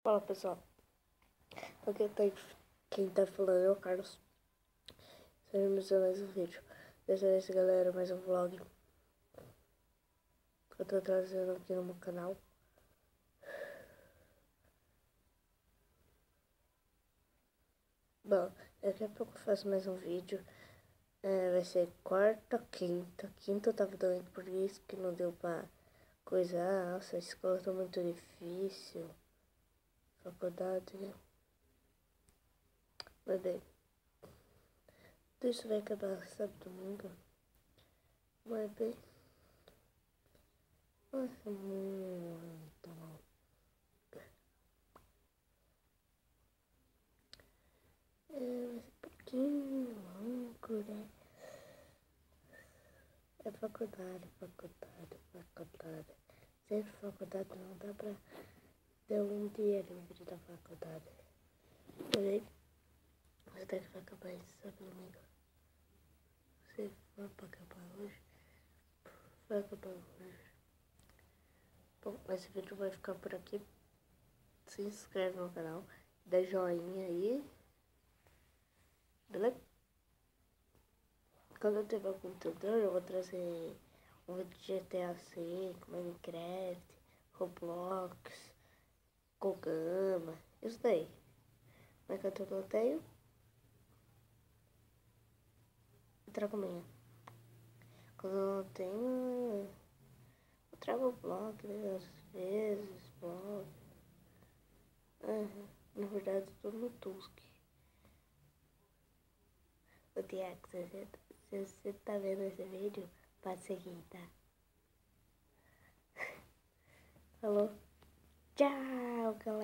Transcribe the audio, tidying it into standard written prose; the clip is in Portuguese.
Fala pessoal, quem tá falando é o Carlos. Sejamos a mais um vídeo. Dessa vez, galera, mais um vlog que eu tô trazendo aqui no meu canal. Bom, daqui a pouco eu faço mais um vídeo. Vai ser quarta, quinta. Quinta eu tava doente por isso que não deu pra coisar. Nossa, a escola tá muito difícil. Faculdade, né? Mas bem, tudo isso vai acabar sábado, domingo. Mas bem, nossa, muito mal. Vai ser um pouquinho longo, né? É faculdade. Sempre faculdade não dá pra ter um dia livre da faculdade. Porém, até que vai acabar esse sábado domingo. Se for pra acabar hoje, vai acabar hoje. Bom, esse vídeo vai ficar por aqui. Se inscreve no canal, dá joinha aí. Beleza? Quando eu tiver o computador, eu vou trazer um vídeo de GTA V, Minecraft, Roblox, Kogama, isso daí. Mas que eu não tenho, eu trago minha. Quando eu não tenho, eu trago o blog, né? Às vezes, blog. Na verdade, eu tô no Tusk. O Tiago, se você tá vendo esse vídeo, pode seguir, tá? Falou. Tchau, galera.